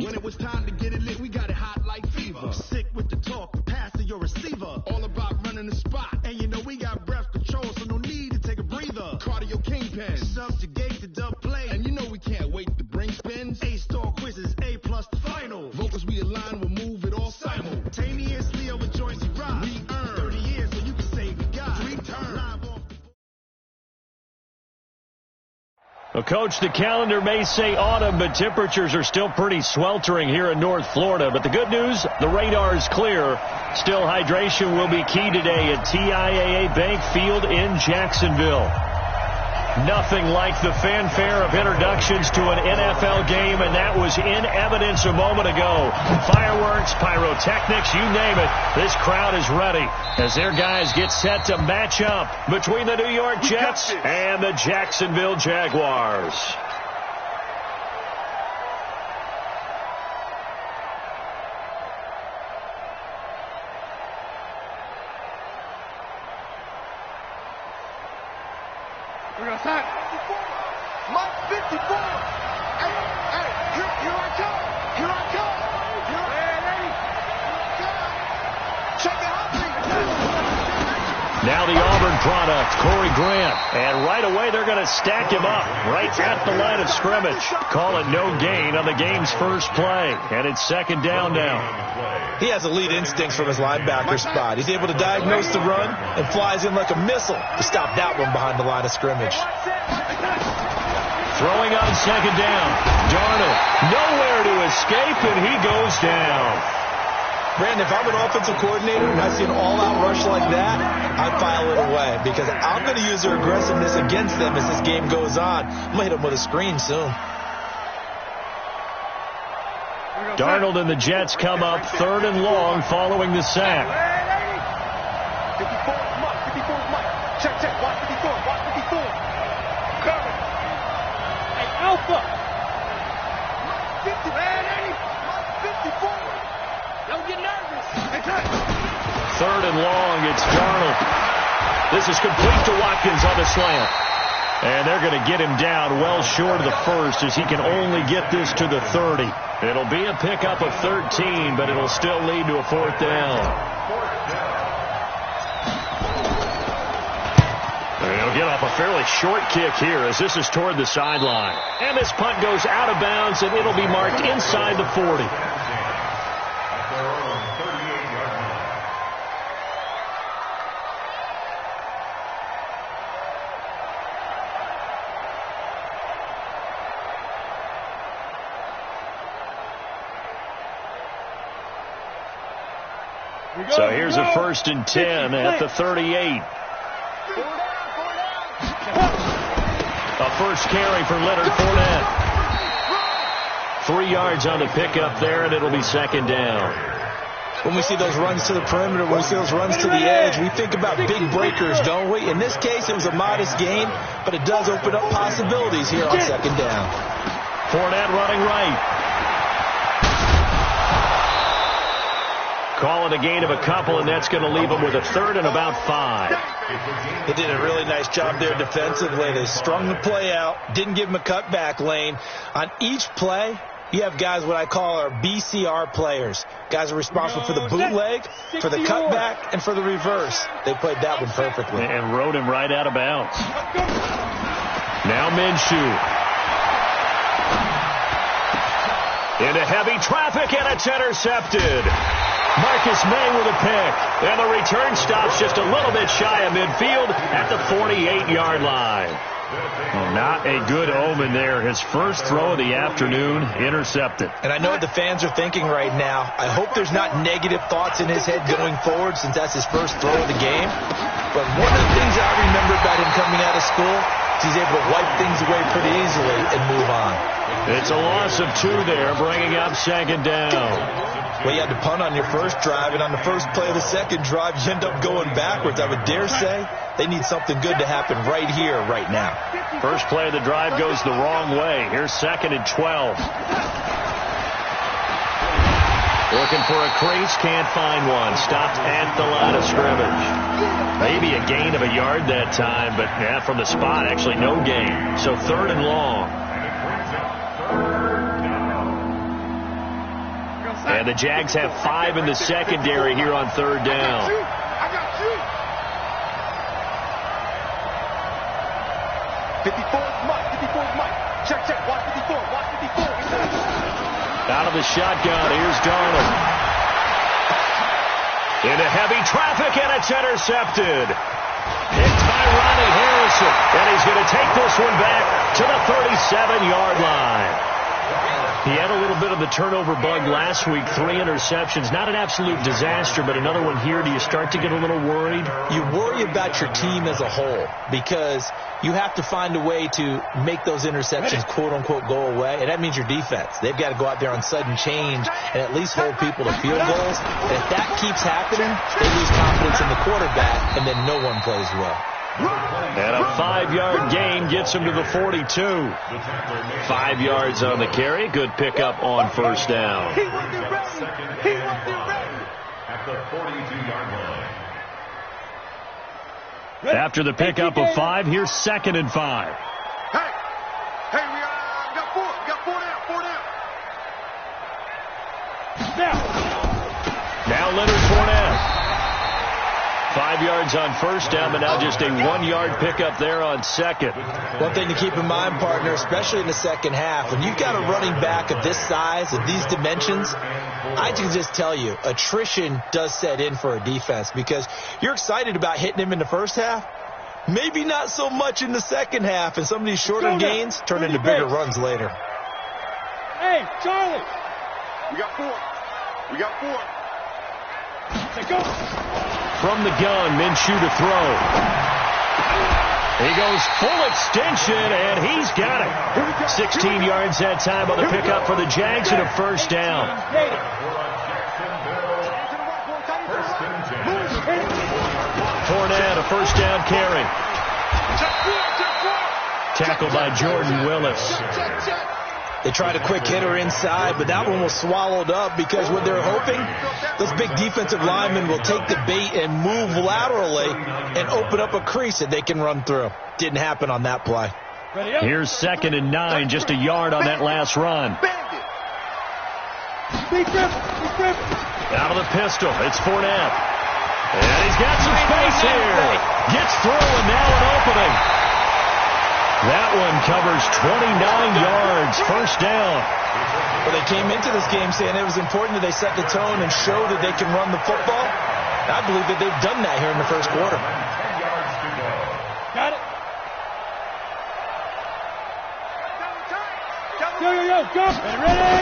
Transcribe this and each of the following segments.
When it was time to get it lit, we got it hot like fever. Sick with the talk, the pass to your receiver. All about running the spot. And you know we got breath control, so no need to take a breather. Cardio kingpin, subjugate the dub play. And you know we can't wait to bring spins. A-star quizzes, A+ the final. Vocals we align, we'll move it all simultaneously over joints you rock. We earn 30 years so you can say we got 3 turns. Well, Coach, the calendar may say autumn, but temperatures are still pretty sweltering here in North Florida. But the good news, the radar's clear. Still, hydration will be key today at TIAA Bank Field in Jacksonville. Nothing like the fanfare of introductions to an NFL game, and that was in evidence a moment ago. Fireworks, pyrotechnics, you name it. This crowd is ready as their guys get set to match up between the New York Jets and the Jacksonville Jaguars. We're going to start. Mark 54. Hey, here I come. Here I come. Check it out. Now the Auburn product, Corey Grant. And right away they're going to stack him up right at the line of scrimmage. Call it no gain on the game's first play. And it's second down now. He has elite instincts from his linebacker spot. He's able to diagnose the run and flies in like a missile to stop that one behind the line of scrimmage. Throwing on second down. Darnold nowhere to escape, and he goes down. Brandon, if I'm an offensive coordinator and I see an all-out rush like that, I file it away because I'm going to use their aggressiveness against them as this game goes on. I'm going to hit them with a screen soon. Darnold and the Jets come up third and long following the sack. 54, Mike. Check. Watch 54. Cover. Hey, Alpha. 50, man. 54. Don't get nervous. Hey, Third and long, it's Darnold. This is complete to Watkins on the slant. And they're going to get him down well short of the first as he can only get this to the 30. It'll be a pickup of 13, but it'll still lead to a fourth down. They'll get off a fairly short kick here as this is toward the sideline. And this punt goes out of bounds, and it'll be marked inside the 40. So here's a 1st and 10 at the 38. A first carry for Leonard Fournette. 3 yards on the pickup there, and it'll be second down. When we see those runs to the perimeter, when we see those runs to the edge, we think about big breakers, don't we? In this case, it was a modest gain, but it does open up possibilities here on second down. Fournette running right. Call it a gain of a couple, and that's going to leave them with a third and about 5. They did a really nice job there defensively. They strung the play out, didn't give them a cutback lane. On each play, you have guys what I call our BCR players. Guys are responsible for the bootleg, for the cutback, and for the reverse. They played that one perfectly. And rode him right out of bounds. Now Minshew. Into heavy traffic, and it's intercepted. Marcus May with a pick. And the return stops just a little bit shy of midfield at the 48-yard line. Not a good omen there. His first throw of the afternoon intercepted. And I know what the fans are thinking right now. I hope there's not negative thoughts in his head going forward since that's his first throw of the game. But one of the things I remember about him coming out of school is he's able to wipe things away pretty easily and move on. It's a loss of 2 there, bringing up second down. Well, you had to punt on your first drive, and on the first play of the second drive, you end up going backwards. I would dare say they need something good to happen right here, right now. First play of the drive goes the wrong way. Here's 2nd and 12. Looking for a crease, can't find one. Stopped at the line of scrimmage. Maybe a gain of a yard that time, but yeah, from the spot, actually no gain. So 3rd and long. And the Jags have 5 in the secondary here on third down. I got you. 54 is Mike. 54 is Mike. Check, check. Watch 54. Watch 54. Out of the shotgun, here's Darnold. Into heavy traffic, and it's intercepted. Picked by Ronnie Harrison, and he's going to take this one back to the 37-yard line. He had a little bit of the turnover bug last week, 3 interceptions. Not an absolute disaster, but another one here. Do you start to get a little worried? You worry about your team as a whole because you have to find a way to make those interceptions, quote-unquote, go away, and that means your defense. They've got to go out there on sudden change and at least hold people to field goals. And if that keeps happening, they lose confidence in the quarterback, and then no one plays well. And a 5-yard gain gets him to the 42. 5 yards on the carry. Good pickup on first down. He wasn't ready. He wasn't ready. At the 42-yard line. After the pickup of 5, here's 2nd and 5. Hey, we got 4. We got 4 down. 4 down. Now Leonard Fournette. 5 yards on first down, but now just a 1-yard pickup there on second. One thing to keep in mind, partner, especially in the second half, when you've got a running back of this size, of these dimensions, I can just tell you, attrition does set in for a defense because you're excited about hitting him in the first half. Maybe not so much in the second half, and some of these shorter gains turn into bigger runs later. Hey, Charlie. We got 4. We got 4. Let's go. From the gun, Minshew to throw. He goes full extension, and he's got it. 16 yards that time on the pickup for the Jags and a first down. Fournette, a first down carry. Tackled by Jordan Willis. They tried a quick hitter inside, but that one was swallowed up because what they're hoping, those big defensive linemen will take the bait and move laterally and open up a crease that they can run through. Didn't happen on that play. Here's 2nd and 9, just a yard on that last run. Out of the pistol, it's Fournette. And he's got some space here. Gets through, and now an opening. That one covers 29 yards, first down. Well, they came into this game saying it was important that they set the tone and show that they can run the football. I believe that they've done that here in the first quarter. Got it. Go. Ready?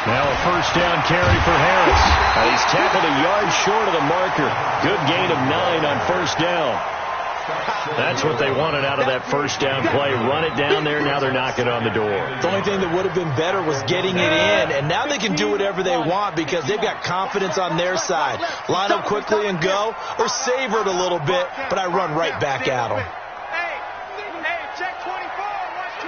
Now a first down carry for Harris. And he's tackled a yard short of the marker. Good gain of 9 on first down. That's what they wanted out of that first down play. Run it down there. Now they're knocking on the door. The only thing that would have been better was getting it in, and now they can do whatever they want because they've got confidence on their side. Line up quickly and go, or savor it a little bit, but I run right back at them. Hey, check 24. Watch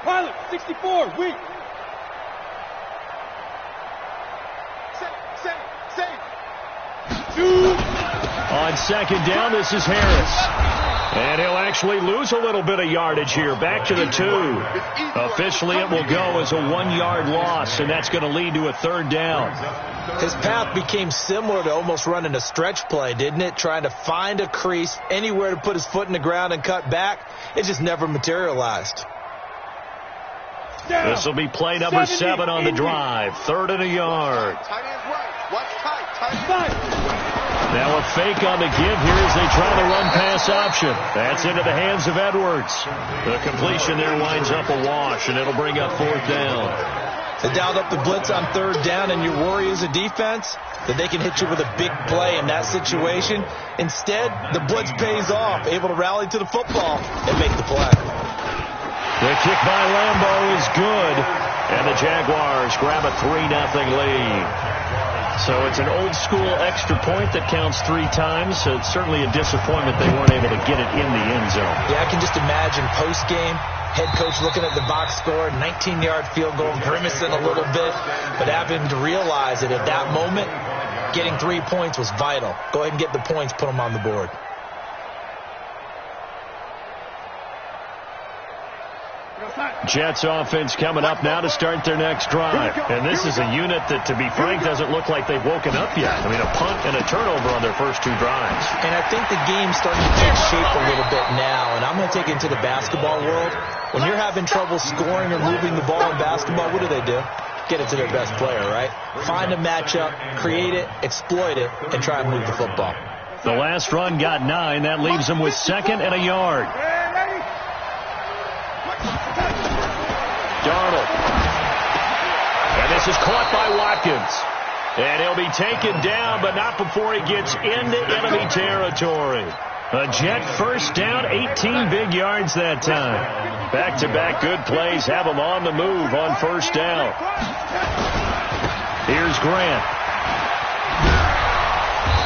24. Pilot, 64, weak. Save. On second down, this is Harris. And he'll actually lose a little bit of yardage here. Back to the 2. Officially, it will go as a 1-yard loss, and that's going to lead to a third down. His path became similar to almost running a stretch play, didn't it? Trying to find a crease, anywhere to put his foot in the ground and cut back. It just never materialized. This will be play number 7 on the drive. 3rd and a yard. Tight end's right. Watch tight. Now a fake on the give here as they try the run-pass option. That's into the hands of Edwards. The completion there winds up a wash, and it'll bring up 4th down. They dialed up the blitz on 3rd down, and your worry as a defense that they can hit you with a big play in that situation. Instead, the blitz pays off, able to rally to the football and make the play. The kick by Lambeau is good, and the Jaguars grab a 3-0 lead. So it's an old-school extra point that counts 3 times. So it's certainly a disappointment they weren't able to get it in the end zone. Yeah, I can just imagine post-game, head coach looking at the box score, 19-yard field goal, grimacing a little bit, but having to realize that at that moment, getting 3 points was vital. Go ahead and get the points, put them on the board. Jets offense coming up now to start their next drive. And this is a unit that, to be frank, doesn't look like they've woken up yet. I mean, a punt and a turnover on their first 2 drives. And I think the game's starting to take shape a little bit now. And I'm going to take it into the basketball world. When you're having trouble scoring or moving the ball in basketball, what do? Get it to their best player, right? Find a matchup, create it, exploit it, and try and move the football. The last run got 9. That leaves them with 2nd and a yard. Darnold. And this is caught by Watkins. And he'll be taken down, but not before he gets into enemy territory. A Jet first down, 18 big yards that time. Back-to-back good plays have him on the move on first down. Here's Grant.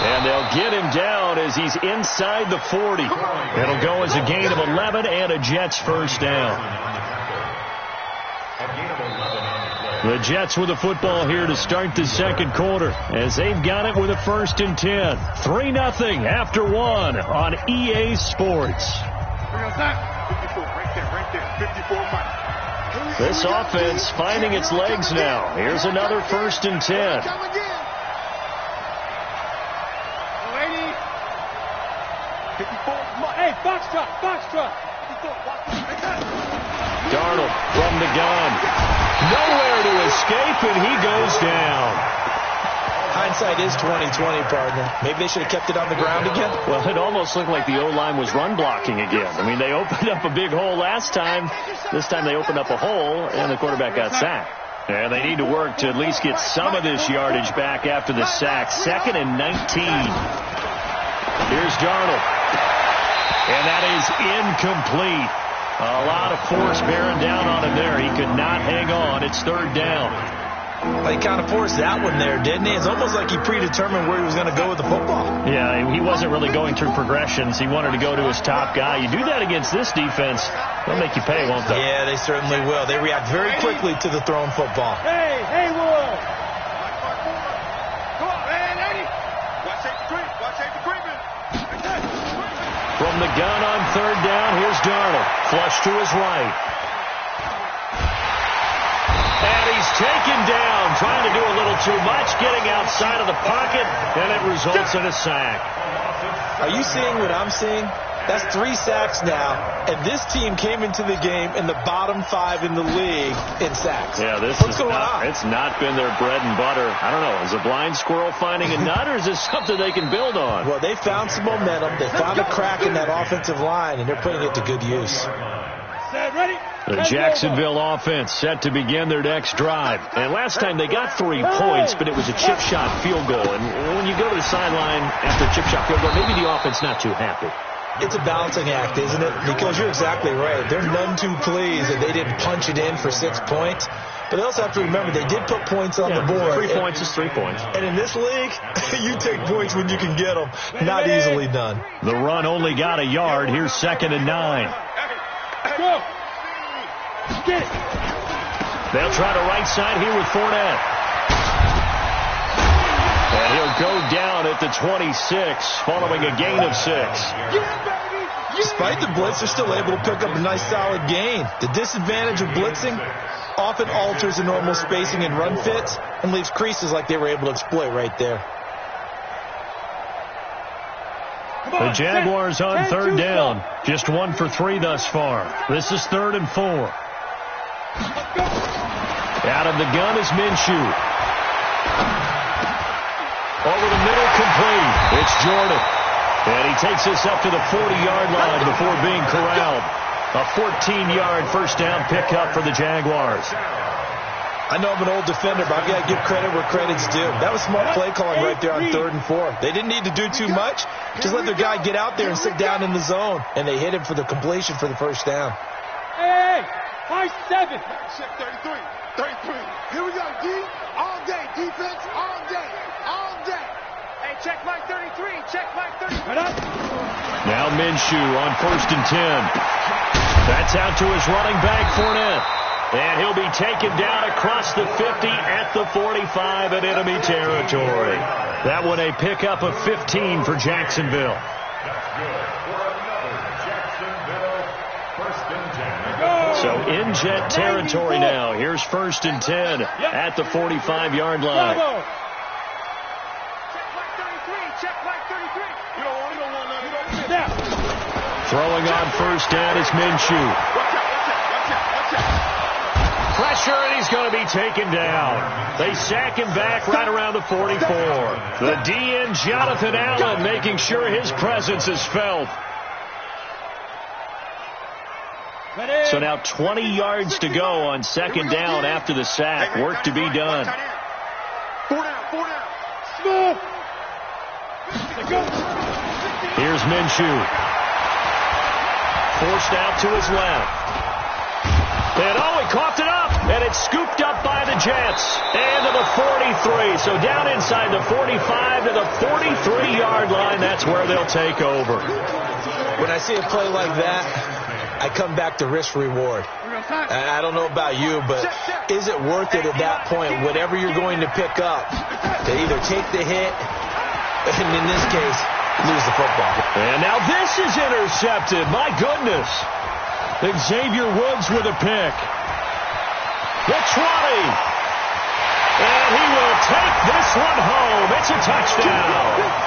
And they'll get him down as he's inside the 40. It'll go as a gain of 11 and a Jets first down. The Jets with the football here to start the second quarter as they've got it with a 1st and 10. 3-0 after 1 on EA Sports. This offense finding its legs now. Here's another 1st and 10. Hey, box truck. Darnold from the gun. Nowhere to escape, and he goes down. Hindsight is 20/20, partner. Maybe they should have kept it on the ground again. Well, it almost looked like the O-line was run blocking again. I mean, they opened up a big hole last time. This time they opened up a hole, and the quarterback got sacked. And they need to work to at least get some of this yardage back after the sack. 2nd and 19. Here's Darnold. And that is incomplete. A lot of force bearing down on him there. He could not hang on. It's 3rd down. Well, he kind of forced that one there, didn't he? It's almost like he predetermined where he was going to go with the football. Yeah, he wasn't really going through progressions. He wanted to go to his top guy. You do that against this defense, they'll make you pay, won't they? Yeah, they certainly will. They react very quickly to the thrown football. Hey, Will. From the gun on 3rd down, here's Darnold. Flush to his right. And he's taken down, trying to do a little too much, getting outside of the pocket, and it results in a sack. Are you seeing what I'm seeing? That's 3 sacks now, and this team came into the game in the bottom 5 in the league in sacks. Yeah, What's going on? It's not been their bread and butter. I don't know, is a blind squirrel finding a nut, or is this something they can build on? Well, they found some momentum. They found a crack in that offensive line, and they're putting it to good use. The Jacksonville offense set to begin their next drive. And last time they got 3 points, but it was a chip shot field goal. And when you go to the sideline after a chip shot field goal, maybe the offense not too happy. It's a balancing act, isn't it? Because you're exactly right. They're none too pleased that they didn't punch it in for 6 points. But they also have to remember they did put points on the board. 3 points is 3 points. And in this league, you take points when you can get them. Not easily done. The run only got a yard. Here's 2nd and 9. Go. Get it. They'll try to right side here with Fournette. And he'll go down at the 26, following a gain of 6. Despite the blitz, they're still able to pick up a nice solid gain. The disadvantage of blitzing often alters the normal spacing and run fits and leaves creases like they were able to exploit right there. The Jaguars on 3rd down. Just 1 for 3 thus far. This is 3rd and 4. Out of the gun is Minshew. Over the middle, complete. It's Jordan. And he takes us up to the 40-yard line before being corralled. A 14-yard first down pickup for the Jaguars. I know I'm an old defender, but I've got to give credit where credit's due. That was smart play calling right there on 3rd and 4. They didn't need to do too much. Just let their guy get out there and sit down in the zone. And they hit him for the completion for the first down. Hey, high 7. Check 33. Here we go, D. All day. Defense, all day. All day. Hey, check Mike 33. Check Mike 33. Now Minshew on 1st and 10. That's out to his running back, Fournette. And he'll be taken down across the 50 at the 45 in enemy territory. That one a pickup of 15 for Jacksonville. So in Jet territory now. Here's 1st and 10 at the 45-yard line. Throwing on 1st down is Minshew. Pressure, and he's going to be taken down. They sack him back right around the 44. The DN, Jonathan Allen, making sure his presence is felt. So now 20 yards to go on 2nd down after the sack. Work to be done. 4 down. Smooth. Here's Minshew. Forced out to his left. And he coughed it up, and it's scooped up by the Jets. And to the 43. So down inside the 45 to the 43-yard line. That's where they'll take over. When I see a play like that, I come back to risk reward. I don't know about you, but is it worth it at that point, whatever you're going to pick up, to either take the hit, and in this case, lose the football? And now this is intercepted. My goodness. Xavier Woods with a pick. The 20. And he will take this one home. It's a touchdown.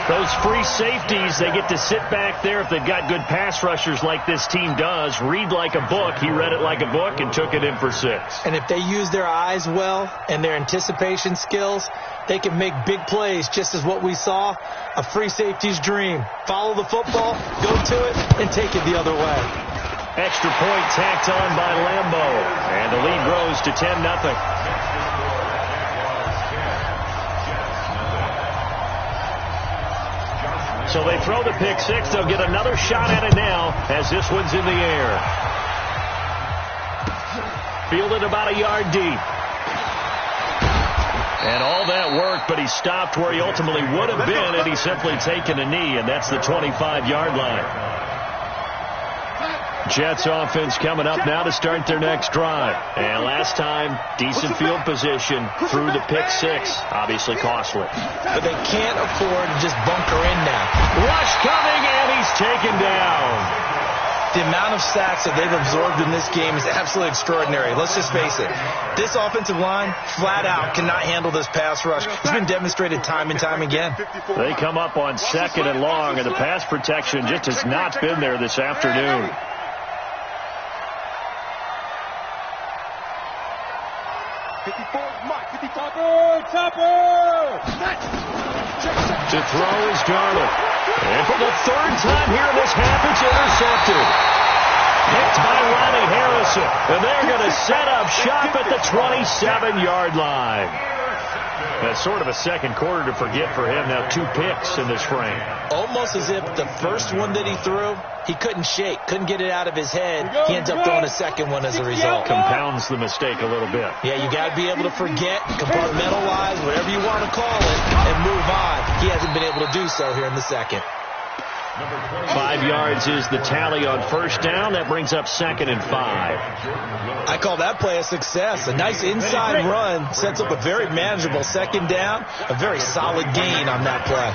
Those free safeties, they get to sit back there if they've got good pass rushers like this team does. Read like a book. He read it like a book and took it in for 6. And if they use their eyes well and their anticipation skills, they can make big plays, just as what we saw, a free safety's dream. Follow the football, go to it, and take it the other way. Extra point tacked on by Lambeau. And the lead grows to 10-0. So they throw the pick 6. They'll get another shot at it now as this one's in the air. Fielded about a yard deep. And all that worked, but he stopped where he ultimately would have been had he simply taken a knee, and that's the 25-yard line. Jets offense coming up now to start their next drive. And last time, decent field position through the pick 6. Obviously costly. But they can't afford to just bunker in now. Rush coming, and he's taken down. The amount of sacks that they've absorbed in this game is absolutely extraordinary. Let's just face it. This offensive line, flat out, cannot handle this pass rush. It's been demonstrated time and time again. They come up on 2nd and long, and the pass protection just has not been there this afternoon. To throw is Darnold. And for the 3rd time here in this half, it's intercepted. Picked by Ronnie Harrison. And they're going to set up shop at the 27-yard line. That's sort of a second quarter to forget for him. Now 2 picks in this frame. Almost as if the first one that he threw, he couldn't shake, couldn't get it out of his head. He ends up throwing a second one as a result. Compounds the mistake a little bit. Yeah, you got to be able to forget, compartmentalize, whatever you want to call it, and move on. He hasn't been able to do so here in the second. 5 yards is the tally on 1st down. That brings up 2nd and 5. I call that play a success. A nice inside run sets up a very manageable 2nd down. A very solid gain on that play.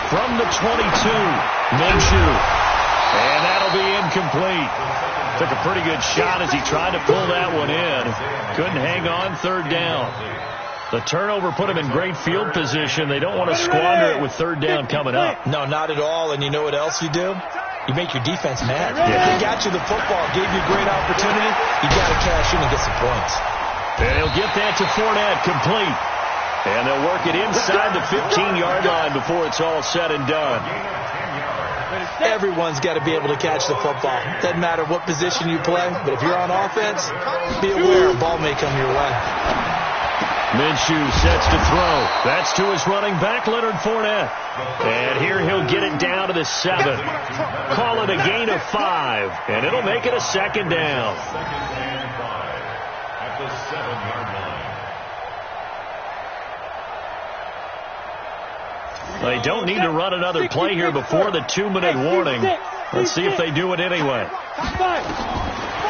From the 22, Minshew. And that'll be incomplete. Took a pretty good shot as he tried to pull that one in. Couldn't hang on 3rd down. The turnover put him in great field position. They don't want to squander it with 3rd down coming up. No, not at all. And you know what else you do? You make your defense mad. Yeah. They got you the football, gave you a great opportunity. You got to cash in and get some points. And he'll get that to Fournette, complete. And they'll work it inside the 15-yard line before it's all said and done. Everyone's got to be able to catch the football. Doesn't matter what position you play, but if you're on offense, be aware a ball may come your way. Minshew sets to throw. That's to his running back, Leonard Fournette. And here he'll get it down to the 7. Call it a gain of 5, and it'll make it a 2nd down. At the 7-yard line. They don't need to run another play here before the 2-minute warning. Let's see if they do it anyway.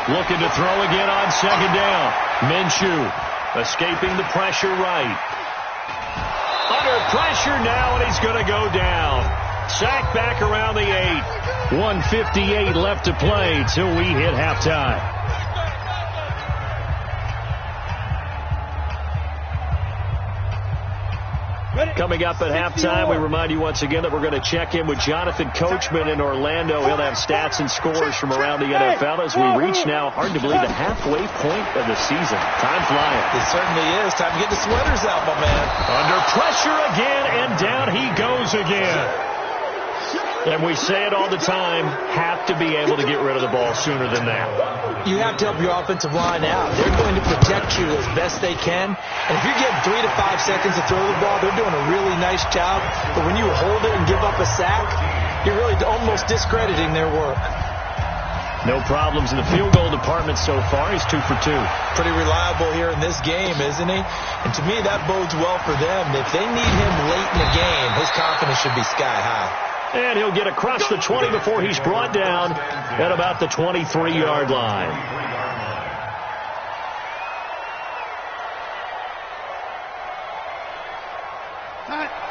Looking to throw again on 2nd down. Minshew. Escaping the pressure right. Under pressure now, and he's going to go down. Sack back around the 8. 1:58 left to play till we hit halftime. Coming up at halftime, we remind you once again that we're going to check in with Jonathan Coachman in Orlando. He'll have stats and scores from around the NFL as we reach now, hard to believe, the halfway point of the season. Time flying. It certainly is. Time to get the sweaters out, my man. Under pressure again, and down he goes again. And we say it all the time, have to be able to get rid of the ball sooner than that. You have to help your offensive line out. They're going to protect you as best they can. And if you're getting 3 to 5 seconds to throw the ball, they're doing a really nice job. But when you hold it and give up a sack, you're really almost discrediting their work. No problems in the field goal department so far. He's 2 for 2. Pretty reliable here in this game, isn't he? And to me, that bodes well for them. If they need him late in the game, his confidence should be sky high. And he'll get across the 20 before he's brought down at about the 23-yard line.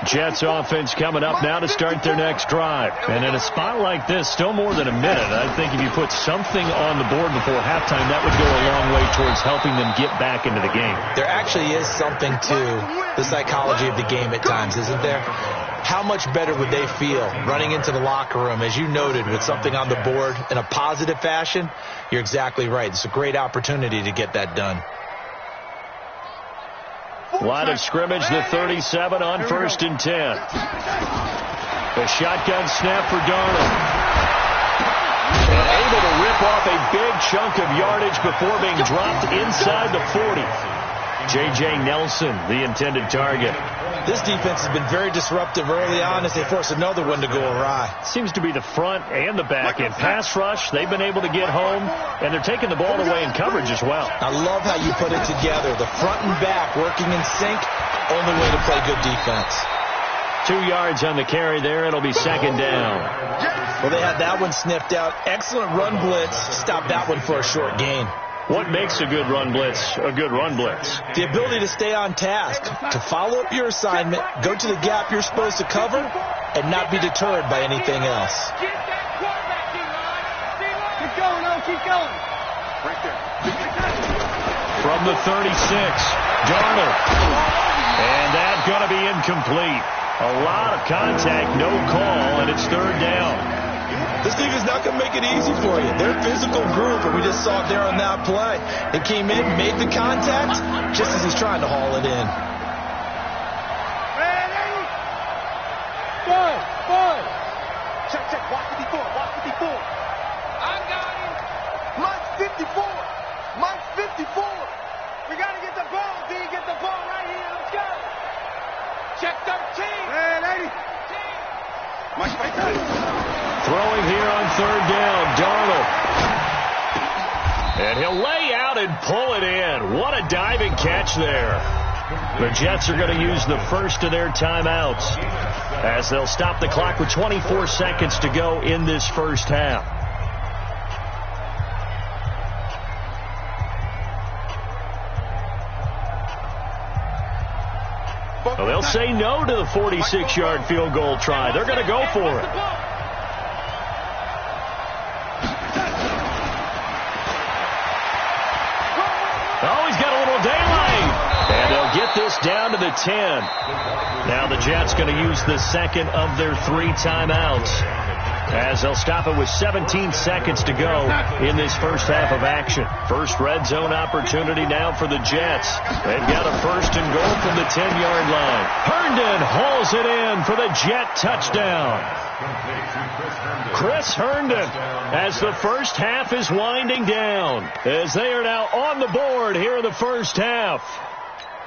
Jets offense coming up now to start their next drive. And in a spot like this, still more than a minute, I think if you put something on the board before halftime, that would go a long way towards helping them get back into the game. There actually is something to the psychology of the game at times, isn't there? How much better would they feel running into the locker room, as you noted, with something on the board in a positive fashion? You're exactly right. It's a great opportunity to get that done. Line of scrimmage, the 37 on 1st and 10. A shotgun snap for Darnold. And able to rip off a big chunk of yardage before being dropped inside the 40. J.J. Nelson, the intended target. This defense has been very disruptive early on as they force another one to go awry. Seems to be the front and the back end. Pass rush, they've been able to get home, and they're taking the ball away in coverage as well. I love how you put it together. The front and back working in sync, only way to play good defense. 2 yards on the carry there. It'll be 2nd down. Well, they had that one sniffed out. Excellent run blitz. Stop that one for a short gain. What makes a good run blitz a good run blitz? The ability to stay on task, to follow up your assignment, go to the gap you're supposed to cover, and not be deterred by anything else. Keep going, no, keep going. Right there. From the 36, Darnold. And that's going to be incomplete. A lot of contact, no call, and it's 3rd down. This team is not going to make it easy for you. They're a physical group, and we just saw it there on that play. They came in, made the contact, just as he's trying to haul it in. Ready? Good. Check. Watch 54. I got him. Mike's 54. We got to get the ball, D. Get the ball right here. Let's go. Check 13. Ready? Mike's right there. Throwing here on 3rd down, Darnold. And he'll lay out and pull it in. What a diving catch there. The Jets are going to use the first of their timeouts as they'll stop the clock with 24 seconds to go in this first half. Well, they'll say no to the 46-yard field goal try. They're going to go for it. Oh, he's got a little daylight. And they'll get this down to the 10. Now the Jets going to use the second of their 3 timeouts as they'll stop it with 17 seconds to go in this first half of action. First red zone opportunity now for the Jets. They've got a 1st and goal from the 10-yard line. Herndon hauls it in for the Jet touchdown. Chris Herndon, as the first half is winding down, as they are now on the board here in the first half.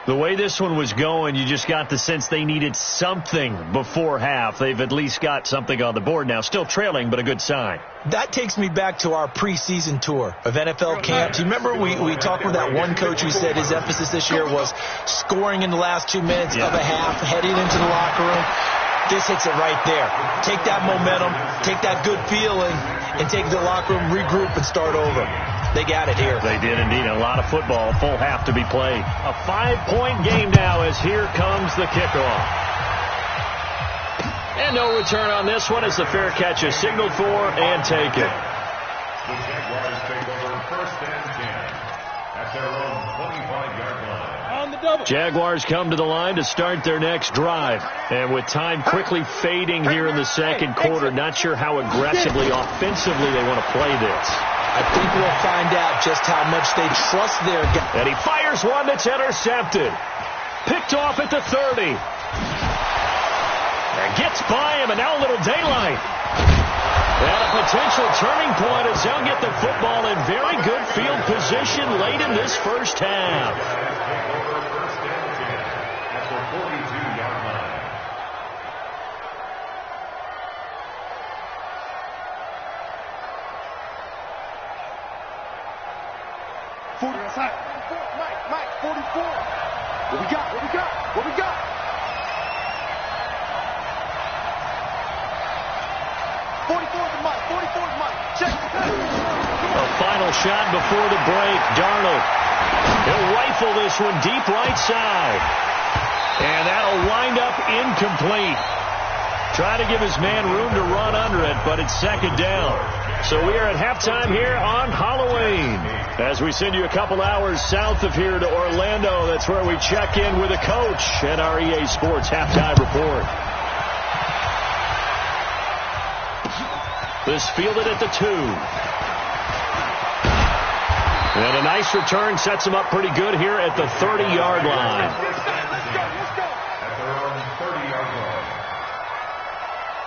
The way this one was going, you just got the sense they needed something before half. They've at least got something on the board now. Still trailing, but a good sign. That takes me back to our preseason tour of NFL camps. You remember we talked with that one coach who said his emphasis this year was scoring in the last 2 minutes of a half, heading into the locker room. This hits it right there. Take that momentum, take that good feeling, and take the locker room, regroup, and start over. They got it here. They did indeed. A lot of football, full half to be played. A 5-point game now as here comes the kickoff. And no return on this one as the fair catch is signaled for and taken. The Jaguars take over first and 10 at their own 25-yard line. On the double. Jaguars come to the line to start their next drive. And with time quickly fading here in the second quarter, not sure how aggressively, offensively they want to play this. I think we'll find out just how much they trust their guy. And he fires one that's intercepted. Picked off at the 30. And gets by him, and now a little daylight. And a potential turning point as they'll get the football in very good field position late in this first half. First and 10 at their 42-yard line. Mike, 44. What we got? 44's Mike. Check. A final shot before the break. Darnold. He'll rifle this one deep right side. And that'll wind up incomplete. Trying to give his man room to run under it, but it's second down. So we are at halftime here on Halloween. As we send you a couple hours south of here to Orlando, that's where we check in with a coach and our EA Sports halftime report. This fielded at the 2. And a nice return sets him up pretty good here at the 30-yard line. Let's go. At their own 30-yard line.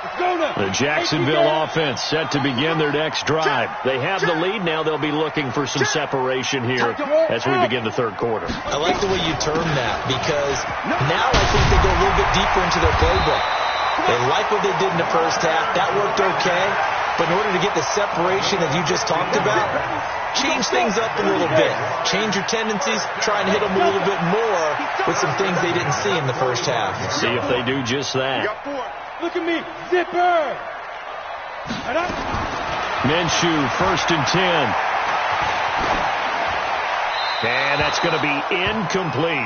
Let's go now. The Jacksonville offense set to begin their next drive. They have the lead. Now they'll be looking for some separation here as we begin the third quarter. I like the way you term that because now I think they go a little bit deeper into their playbook. They like what they did in the first half. That worked okay. But in order to get the separation that you just talked about, change things up a little bit. Change your tendencies. Try and hit them a little bit more with some things they didn't see in the first half. See if they do just that. Look at me. Zipper. Minshew, first and 10. And that's going to be incomplete.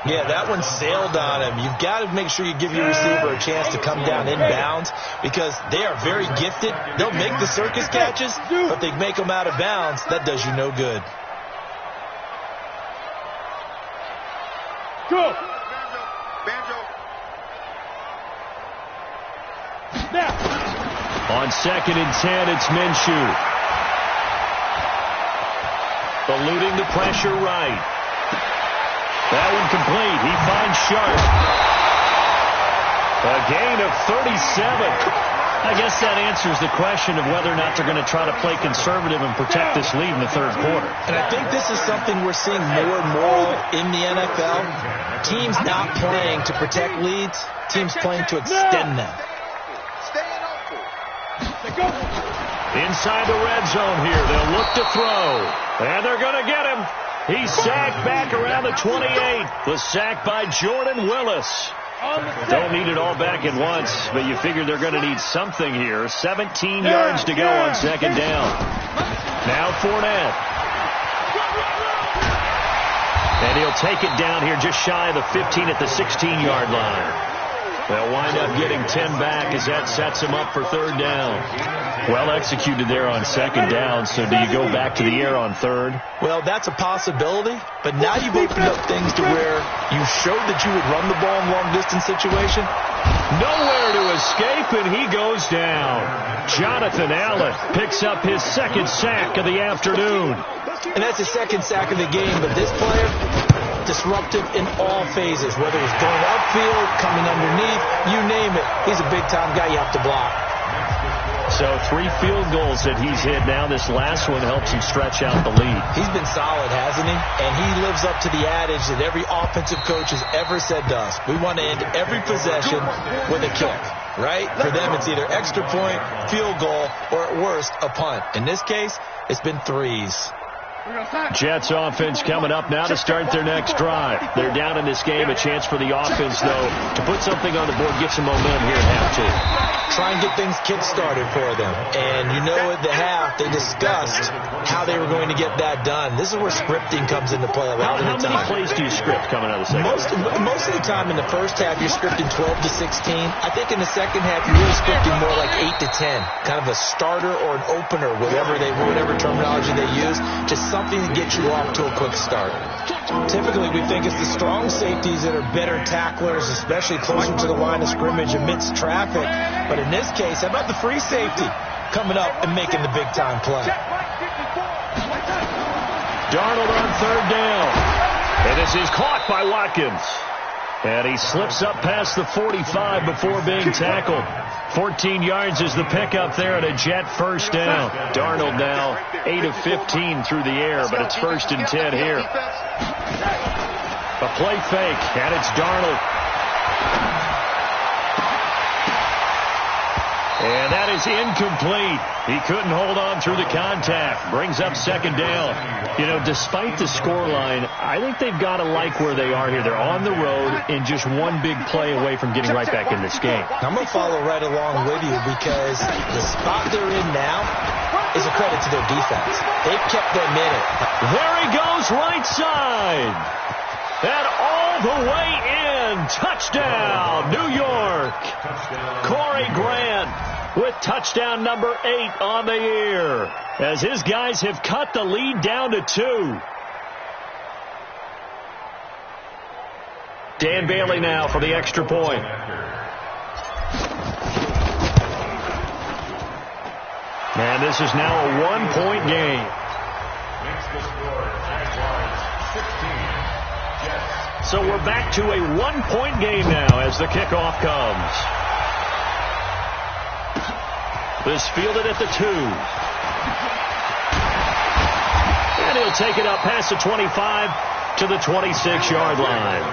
Yeah, that one sailed on him. You've got to make sure you give your receiver a chance to come down inbounds because they are very gifted. They'll make the circus catches, but they make them out of bounds. That does you no good. Go. Now. On second and 10, it's Minshew. Eluding the pressure right. That one complete. He finds Sharp. A gain of 37. I guess that answers the question of whether or not they're going to try to play conservative and protect this lead in the third quarter. And I think this is something we're seeing more and more in the NFL. Teams not playing to protect leads. Teams playing to extend them. Inside the red zone here. They'll look to throw. And they're going to get him. He's sacked back around the 28. The sack by Jordan Willis. Don't need it all back at once, but you figure they're going to need something here. 17 yards to go on second down. Now Fournette. And he'll take it down here just shy of the 15 at the 16-yard line. They'll wind up getting 10 back as that sets him up for third down. Well executed there on second down, so do you go back to the air on third? Well, that's a possibility, but now you've opened up things to where you showed that you would run the ball in long-distance situation. Nowhere to escape, and he goes down. Jonathan Allen picks up his second sack of the afternoon. And that's his second sack of the game, but this player, disruptive in all phases, whether it's going upfield, coming underneath, you name it. He's a big-time guy you have to block. So 3 field goals that he's hit now. This last one helps him stretch out the lead. He's been solid, hasn't he? And he lives up to the adage that every offensive coach has ever said to us. We want to end every possession with a kick, right? For them, it's either extra point, field goal, or at worst, a punt. In this case, it's been threes. Jets offense coming up now to start their next drive. They're down in this game. A chance for the offense, though, to put something on the board, get some momentum here at half two. Try and get things kick-started for them. And you know at the half, they discussed how they were going to get that done. This is where scripting comes into play a lot of the time. How many plays do you script coming out of the second? Most of the time in the first half, you're scripting 12 to 16. I think in the second half, you're really scripting more like 8 to 10. Kind of a starter or an opener, whatever terminology they use. Just something to get you off to a quick start. Typically, we think it's the strong safeties that are better tacklers, especially closer to the line of scrimmage amidst traffic. But in this case, how about the free safety coming up and making the big-time play? Darnold on third down. And this is caught by Watkins. And he slips up past the 45 before being tackled. 14 yards is the pickup there at a Jet first down. Darnold now 8 of 15 through the air, but it's 1st and 10 here. A play fake, and it's Darnold. And that is incomplete. He couldn't hold on through the contact. Brings up 2nd down. You know, despite the scoreline, I think they've got to like where they are here. They're on the road and just one big play away from getting right back in this game. I'm going to follow right along with you because the spot they're in now is a credit to their defense. They've kept them in it. There he goes, right side. And all the way in. Touchdown, New York. Corey Grant with touchdown number 8 on the year, as his guys have cut the lead down to 2. Dan Bailey now for the extra point. And this is now a 1-point game. So we're back to a 1-point game now as the kickoff comes. This fielded at the 2. And he'll take it up past the 25 to the 26-yard line.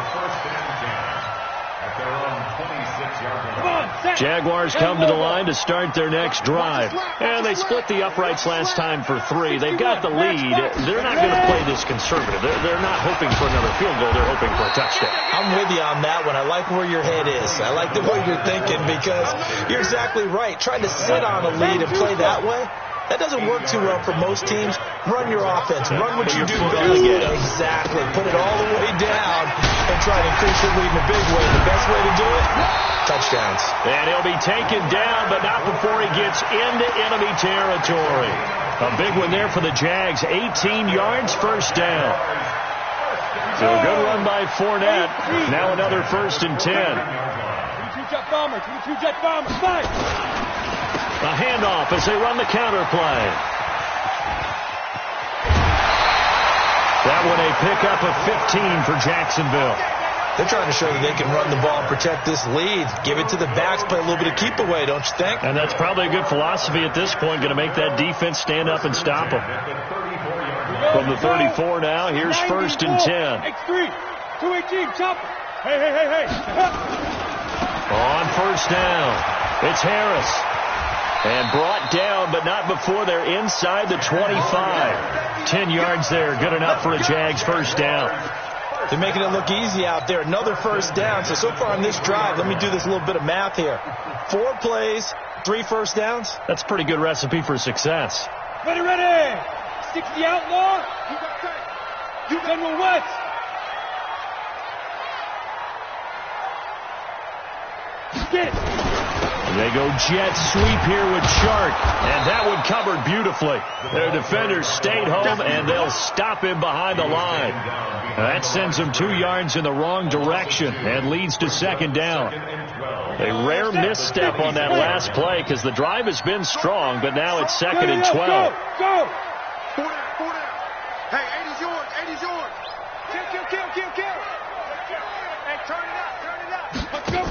Jaguars come to the line to start their next drive. And they split the uprights last time for 3. They've got the lead. They're not going to play this conservative. They're not hoping for another field goal. They're hoping for a touchdown. I'm with you on that one. I like where your head is. I like the way you're thinking because you're exactly right. Trying to sit on a lead and play that way, that doesn't work too well for most teams. Run your offense. Run what you do best. Exactly. Put it all the way down and try to increase your lead in a big way. The best way to do it, touchdowns. And he'll be taken down, but not before he gets into enemy territory. A big one there for the Jags. 18 yards, 1st down. So a good run by Fournette. Now another 1st and 10. 22 Jet Bomber. 22 Jet Bomber. Fight! A handoff as they run the counter play. That one a pickup of 15 for Jacksonville. They're trying to show that they can run the ball and protect this lead. Give it to the backs, play a little bit of keep away, don't you think? And that's probably a good philosophy at this point, going to make that defense stand up and stop them. From the 34 now, here's 1st and 10. X3, 218, chop. Hey. On 1st down, it's Harris. And brought down, but not before they're inside the 25. 10 yards there, good enough for a Jags 1st down. They're making it look easy out there. Another 1st down. So far on this drive, let me do this little bit of math here. 4 plays, 3 1st downs. That's a pretty good recipe for success. Ready. 60 outlaw. You General West. Get it. They go jet sweep here with Shark, and that one covered beautifully. Their defenders stayed home, and they'll stop him behind the line. That sends him 2 yards in the wrong direction and leads to 2nd down. A rare misstep on that last play because the drive has been strong, but now it's 2nd and 12. Go! 4 down. Hey, 80's yours. Kill. Hey, turn it up. Let's go.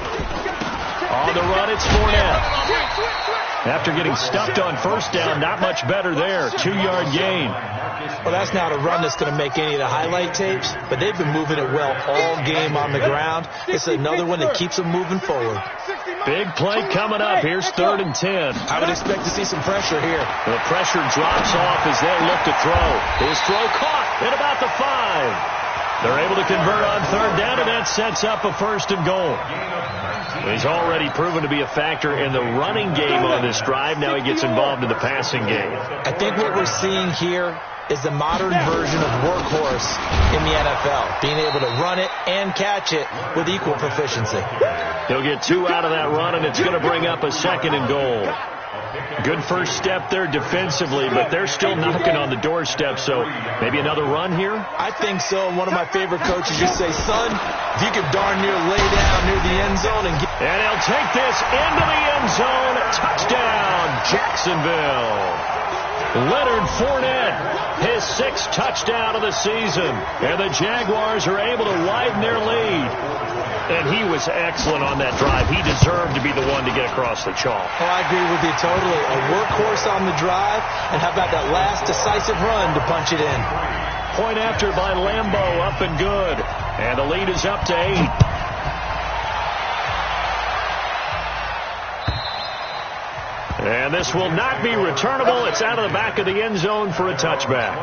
On the run, it's Fournette. After getting stuffed on first down, not much better there. 2-yard gain. Well, that's not a run that's going to make any of the highlight tapes, but they've been moving it well all game on the ground. It's another one that keeps them moving forward. Big play coming up. Here's 3rd and 10. I would expect to see some pressure here. The pressure drops off as they look to throw. His throw caught at about the 5. They're able to convert on 3rd down, and that sets up a 1st and goal. He's already proven to be a factor in the running game on this drive. Now he gets involved in the passing game. I think what we're seeing here is the modern version of workhorse in the NFL, being able to run it and catch it with equal proficiency. He'll get 2 out of that run, and it's going to bring up a 2nd and goal. Good first step there defensively, but they're still knocking on the doorstep, so maybe another run here? I think so. One of my favorite coaches used to say, son, if you could darn near lay down near the end zone and get... And he'll take this into the end zone. Touchdown, Jacksonville. Leonard Fournette, his 6th touchdown of the season. And the Jaguars are able to widen their lead. And he was excellent on that drive. He deserved to be the one to get across the chalk. Oh, I agree with you totally. A workhorse on the drive, and how about that last decisive run to punch it in? Point after by Lambeau, up and good. And the lead is up to 8. And this will not be returnable. It's out of the back of the end zone for a touchback.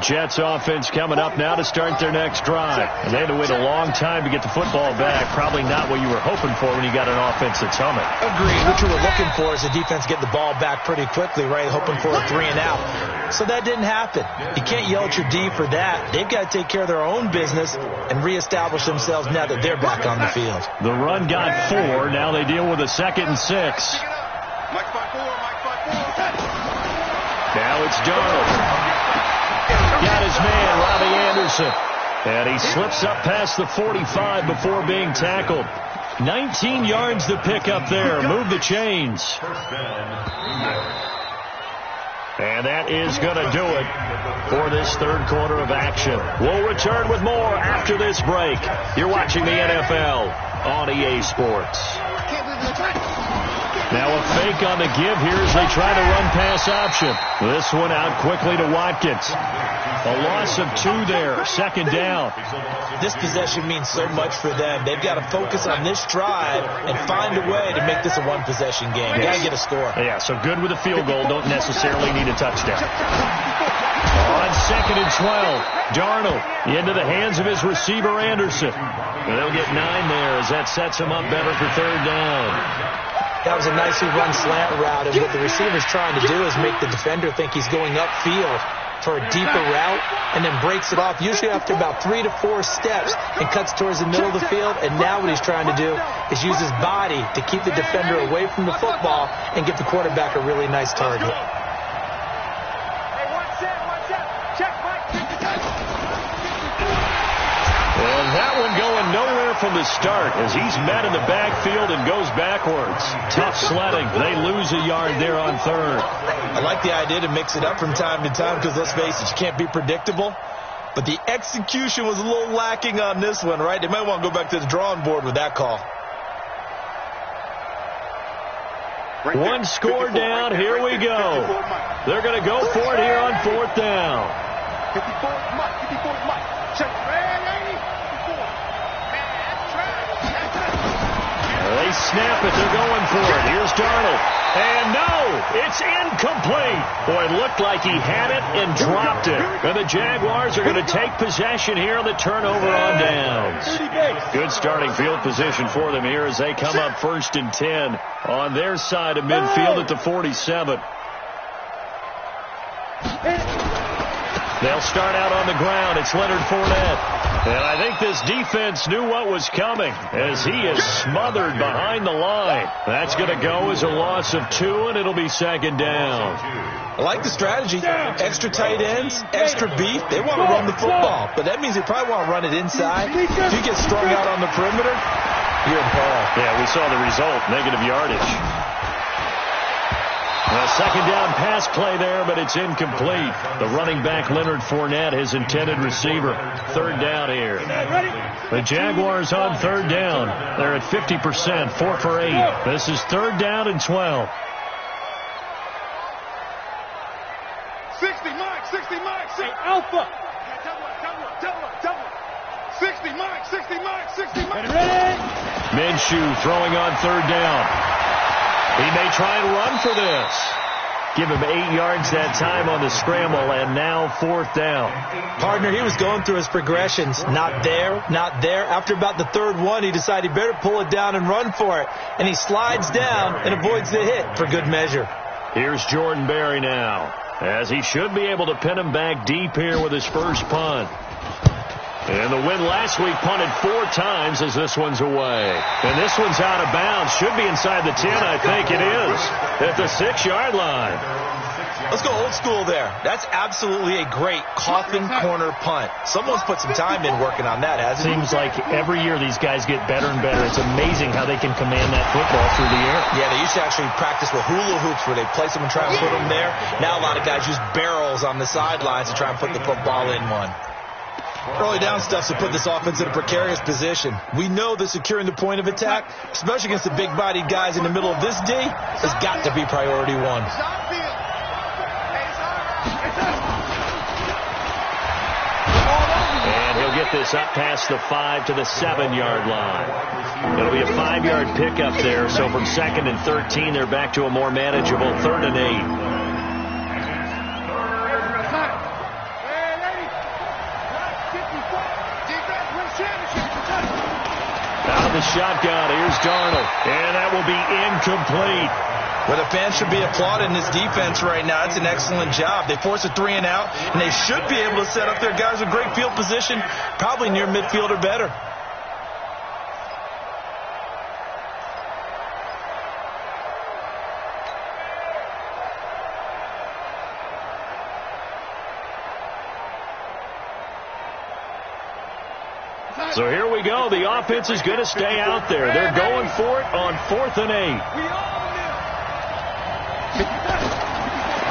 Jets offense coming up now to start their next drive. And they had to wait a long time to get the football back. Probably not what you were hoping for when you got an offense that's humming. Agreed. What you were looking for is the defense get the ball back pretty quickly, right? Hoping for a 3 and out. So that didn't happen. You can't yell at your D for that. They've got to take care of their own business and reestablish themselves now that they're back on the field. The run got 4. Now they deal with a 2nd and 6. Now it's Darnold. Got his man, Robbie Anderson. And he slips up past the 45 before being tackled. 19 yards to pick up there. Move the chains. And that is going to do it for this 3rd quarter of action. We'll return with more after this break. You're watching the NFL on EA Sports. Now a fake on the give here as they try to run pass option. This one out quickly to Watkins. A loss of 2 there, 2nd down. This possession means so much for them. They've got to focus on this drive and find a way to make this a one-possession game. Yes. Got to get a score. Yeah, so good with a field goal. Don't necessarily need a touchdown. On 2nd and 12, Darnold into the hands of his receiver, Anderson. And they'll get 9 there as that sets him up better for 3rd down. That was a nicely run slant route, and what the receiver's trying to do is make the defender think he's going upfield for a deeper route, and then breaks it off, usually after about 3 to 4 steps, and cuts towards the middle of the field. And now what he's trying to do is use his body to keep the defender away from the football and give the quarterback a really nice target. And that one going nowhere from the start as he's met in the backfield and goes backwards. Tough sledding. They lose a yard there on 3rd. I like the idea to mix it up from time to time because, let's face it, you can't be predictable. But the execution was a little lacking on this one, right? They might want to go back to the drawing board with that call. One score down. Here we go. They're going to go for it here on 4th down. 54 is Mike. 54 is Mike. Check. They snap it. They're going for it. Here's Darnold. And no, it's incomplete. Boy, it looked like he had it and dropped it. And the Jaguars are going to take possession here on the turnover on downs. Good starting field position for them here as they come up 1st and 10 on their side of midfield at the 47. They'll start out on the ground. It's Leonard Fournette. And I think this defense knew what was coming as he is smothered behind the line. That's going to go as a loss of 2, and it'll be 2nd down. I like the strategy. Extra tight ends, extra beef. They want to run the football, but that means they probably want to run it inside. If you get strung out on the perimeter, you're in peril. Yeah, we saw the result, negative yardage. A second down pass play there, but it's incomplete. The running back, Leonard Fournette, his intended receiver. Third down here. The Jaguars on third down. They're at 50%, 4 for 8. This is third down and 12. 60, Mike, 60, Mike, 60. Alpha. Double. 60, Mike, 60, Mike, 60, Mike. Minshew throwing on third down. He may try and run for this. Give him 8 yards that time on the scramble, and now fourth down. Partner, he was going through his progressions. Not there, not there. After about the third one, he decided he better pull it down and run for it. And he slides down and avoids the hit for good measure. Here's Jordan Berry now, as he should be able to pin him back deep here with his first punt. And the win last week punted 4 times as this one's away. And this one's out of bounds. Should be inside the 10, I think it is. At the 6-yard line. Let's go old school there. That's absolutely a great coffin corner punt. Someone's put some time in working on that, hasn't it? Seems like every year these guys get better and better. It's amazing how they can command that football through the air. Yeah, they used to actually practice with hula hoops where they place them and try and put them there. Now a lot of guys use barrels on the sidelines to try and put the football in one. Early down stuff to put this offense in a precarious position. We know that securing the point of attack, especially against the big-bodied guys in the middle of this D, has got to be priority one. And he'll get this up past the 5 to the 7-yard line. It'll be a 5-yard pickup there, so from 2nd and 13, they're back to a more manageable 3rd and 8. Out of the shotgun, here's Darnold, and that will be incomplete. Well, the fans should be applauding this defense right now. It's an excellent job. They force a 3 and out, and they should be able to set up their guys with great field position, probably near midfield or better. So here we go. The offense is going to stay out there. They're going for it on 4th and 8.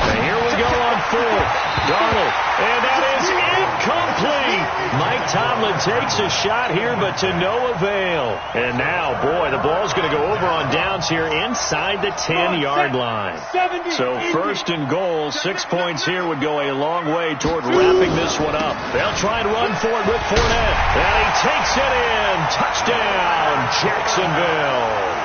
And here we go on 4th. Darnold. And that is incomplete. Mike Tomlin takes a shot here, but to no avail. And now, boy, the ball's going to go over on downs here inside the 10-yard line. So 1st and goal, 6 points here would go a long way toward wrapping this one up. They'll try and run for it with Fournette. And he takes it in. Touchdown, Jacksonville.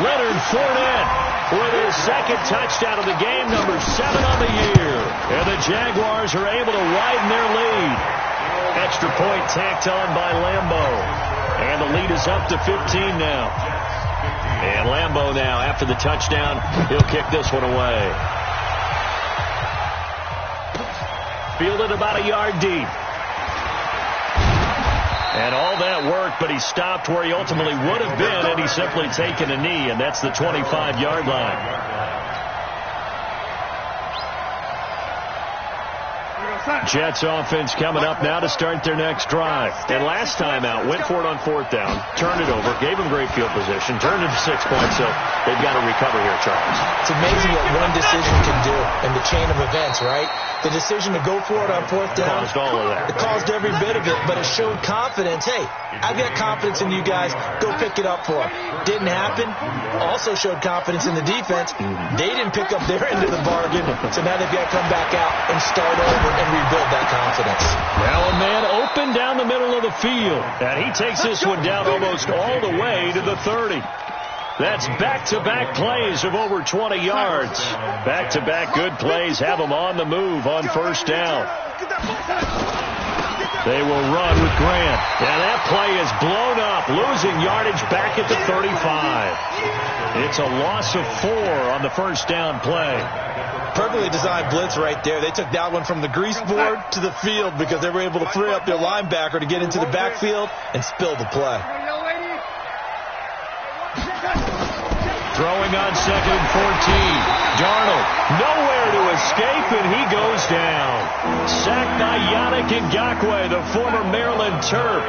Leonard Fournette with his 2nd touchdown of the game, number 7 on the year. And the Jaguars are able to widen their lead. Extra point tacked on by Lambeau. And the lead is up to 15 now. And Lambeau now, after the touchdown, he'll kick this one away. Fielded about a yard deep. And all that work, but he stopped where he ultimately would have been, and he's simply taken a knee, and that's the 25-yard line. Jets offense coming up now to start their next drive. And last time out, went for it on 4th down, turned it over, gave him great field position, turned it to 6 points, so they've got to recover here, Charles. It's amazing what one decision can do in the chain of events, right? The decision to go for it on 4th down. Caused all of that. It caused every bit of it, but it showed confidence. Hey, I've got confidence in you guys. Go pick it up for them. Didn't happen. Also showed confidence in the defense. They didn't pick up their end of the bargain, so now they've got to come back out and start over and rebuild that confidence. Well, a man open down the middle of the field, and he takes this one down almost all the way to the 30. That's back-to-back plays of over 20 yards. Back-to-back good plays have them on the move on 1st down. They will run with Grant. And that play is blown up, losing yardage back at the 35. It's a loss of 4 on the 1st down play. Perfectly designed blitz right there. They took that one from the grease board to the field because they were able to free up their linebacker to get into the backfield and spill the play. Throwing on 2nd and 14. Darnold, nowhere to escape, and he goes down. Sacked by Yannick Ngakoue, the former Maryland Terp.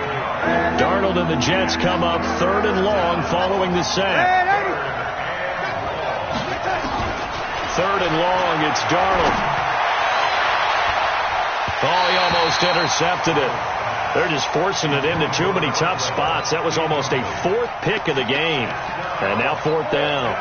Darnold and the Jets come up 3rd and long following the sack. 3rd and long. It's Darnold. Oh, he almost intercepted it. They're just forcing it into too many tough spots. That was almost a 4th pick of the game. And now 4th down.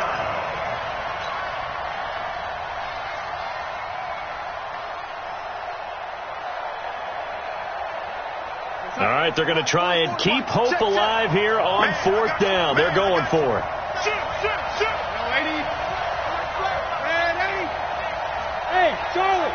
All right, they're going to try and keep hope alive here on 4th down. They're going for it. Hey, Charlie.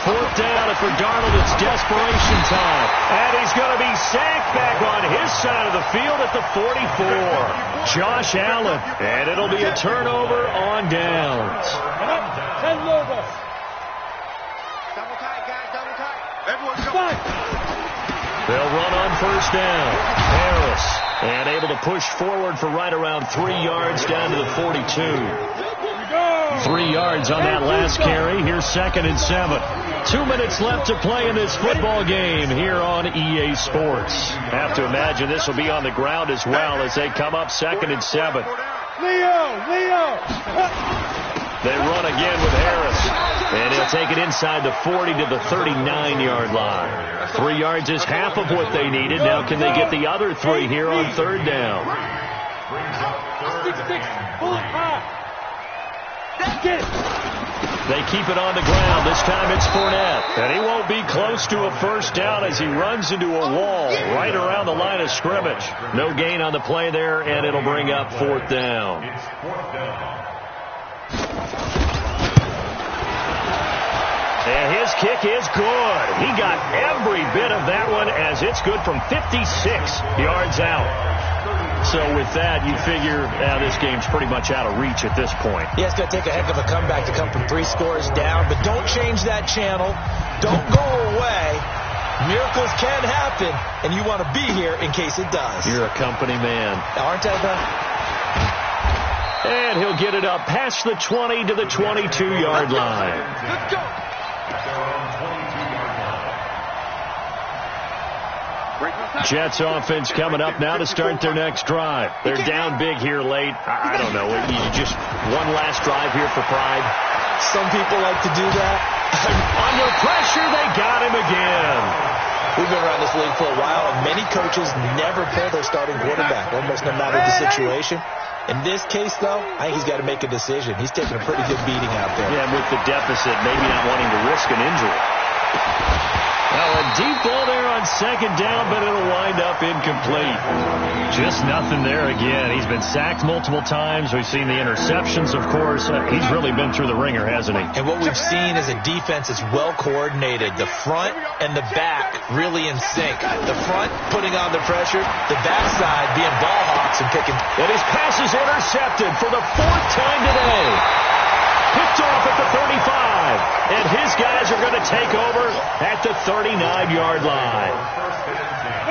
4th down, and for Darnold, it's desperation time. And he's going to be sacked back on his side of the field at the 44. Josh Allen, and it'll be a turnover on downs. Double tight, guys, double tight. Everyone's going. They'll run on 1st down. Harris, and able to push forward for right around 3 yards down to the 42. 3 yards on that last carry. Here's 2nd and 7. 2 minutes left to play in this football game here on EA Sports. Have to imagine this will be on the ground as well as they come up 2nd and 7. Leo! They run again with Harris. And he'll take it inside the 40 to the 39-yard line. 3 yards is half of what they needed. Now can they get the other 3 here on 3rd down? 6-6, pull it high. Get it. They keep it on the ground. This time it's Fournette. And he won't be close to a 1st down as he runs into a wall right around the line of scrimmage. No gain on the play there, and it'll bring up 4th down. It's 4th down. And his kick is good. He got every bit of that one as it's good from 56 yards out. So with that, you figure this game's pretty much out of reach at this point. Yeah, it's going to take a heck of a comeback to come from 3 scores down, but don't change that channel. Don't go away. Miracles can happen, and you want to be here in case it does. You're a company man. Aren't I, though? And he'll get it up past the 20 to the 22-yard line. Let's go. Jets offense coming up now to start their next drive. They're down big here late. I don't know. You just one last drive here for pride. Some people like to do that. Under pressure, they got him again. We've been around this league for a while, and many coaches never pull their starting quarterback, almost no matter the situation. In this case, though, I think he's got to make a decision. He's taking a pretty good beating out there. Yeah, with the deficit, maybe not wanting to risk an injury. Well, a deep ball there on 2nd down, but it'll wind up incomplete. Just nothing there again. He's been sacked multiple times. We've seen the interceptions, of course. He's really been through the ringer, hasn't he? And what we've seen is a defense that's well coordinated. The front and the back really in sync. The front putting on the pressure, the backside being ball hawks and picking. And his pass is intercepted for the 4th time today. Picked off at the 35. And his guys are going to take over at the 39-yard line.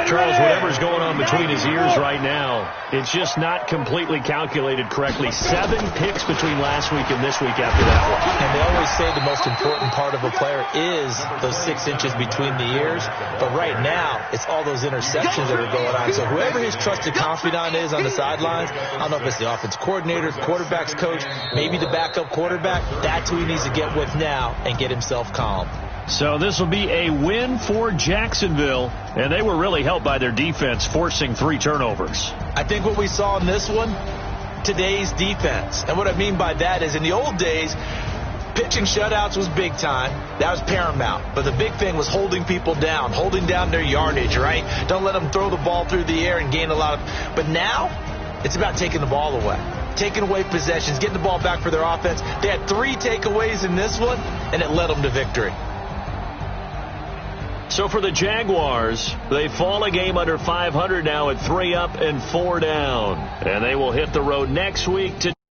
Charles, whatever's going on between his ears right now, it's just not completely calculated correctly. 7 picks between last week and this week after that one. And they always say the most important part of a player is those 6 inches between the ears. But right now, it's all those interceptions that are going on. So whoever his trusted confidant is on the sidelines, I don't know if it's the offense coordinator, the quarterback's coach, maybe the backup quarterback, that's who he needs to get with now and get himself calm. So this will be a win for Jacksonville, and they were really helped by their defense forcing 3 turnovers. I think what we saw in this one, today's defense. And what I mean by that is in the old days, pitching shutouts was big time. That was paramount. But the big thing was holding people down, holding down their yardage, right? Don't let them throw the ball through the air and gain a lot of... But now, it's about taking the ball away. Taking away possessions, getting the ball back for their offense. They had 3 takeaways in this one, and it led them to victory. So for the Jaguars, they fall a game under 500 now at 3 up and 4 down. And they will hit the road next week to